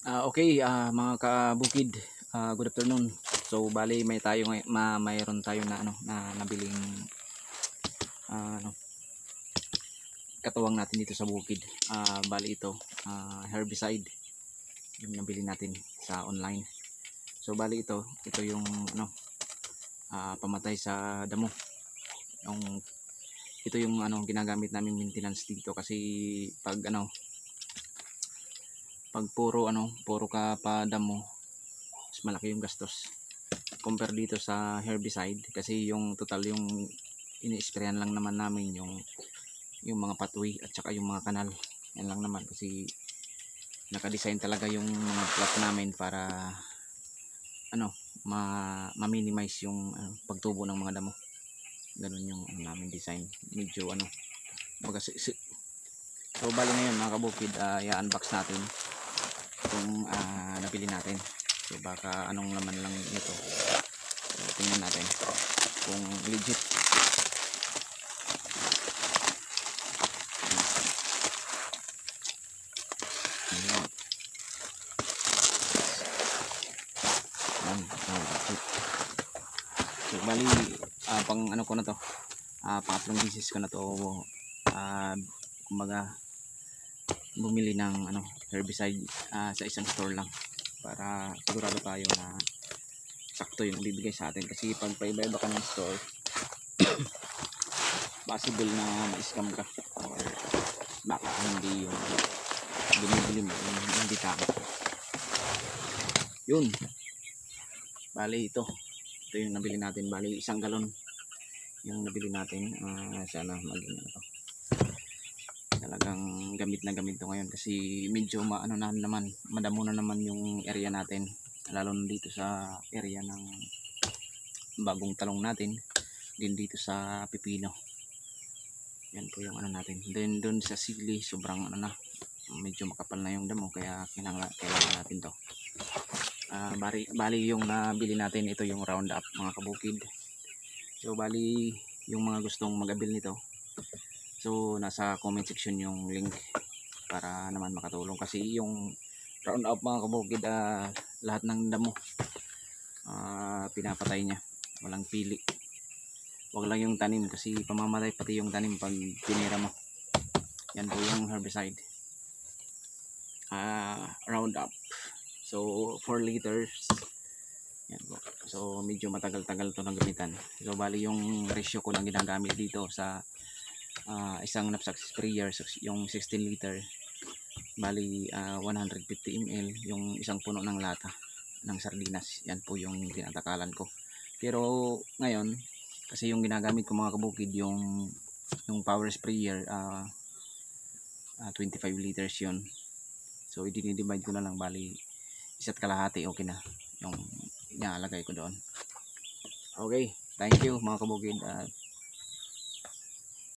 Okay, mga kabukid, good afternoon. So bali mayroon tayo na na nabiling ano katuwang natin dito sa bukid. Bali ito, herbicide yung nabili natin sa online. So bali ito yung pamatay sa damo. Ito yung ginagamit namin maintenance dito kasi pag puro ka pa damo, mas malaki yung gastos compare dito sa herbicide kasi yung total yung ini-sprayan lang naman namin yung mga pathway at saka yung mga kanal. Yan lang naman kasi naka-design talaga yung mga plot namin para ma-minimize yung pagtubo ng mga damo. Ganun yung namin design. Medyo baga so bali ngayon mga kabukid, i-unbox natin itong nabili natin. So baka anong laman lang nito. So, tingnan natin kung legit. So bali pang ko na to, pangatlong beses ko na to kumbaga bumili ng herbicide sa isang store lang para sigurado tayo na sakto yung bibigay sa atin kasi pag paiba-iba ka ng store possible na ma-scam ka or baka hindi yung binibili mo hindi tama. Yun, bali ito yung nabili natin. Bali 1 galon yung nabili natin. Sana maging talagang gamit na gamit to ngayon kasi medyo madamo na naman yung area natin, lalo na dito sa area ng bagong talong natin, din dito sa pipino. Yan po yung natin. Then doon sa sili sobrang medyo makapal na yung damo kaya kailangan natin to. Bali yung nabili natin ito yung Roundup mga kabukid. So bali yung mga gustong mag-avail nito, so nasa comment section yung link para naman makatulong kasi yung Roundup mga kabukid, lahat ng damo pinapatay niya, walang pili. Wag lang yung tanim kasi pamamatay pati yung tanim pag tinira mo. Yan po yung herbicide, Roundup. So 4 liters. Yan po. So medyo matagal-tagal to ng gamitan. So bali yung ratio ko lang ginagamit dito sa isang knapsack sprayer, yung 16 liter, bali 150 ml yung isang puno ng lata ng sardinas. Yan po yung tinatakalan ko. Pero ngayon kasi yung ginagamit ko mga kabukid yung power sprayer, 25 liters yun. So i-divide ko na lang, bali 1.5 okay na yung nilalagay ko doon. Okay, thank you mga kabukid.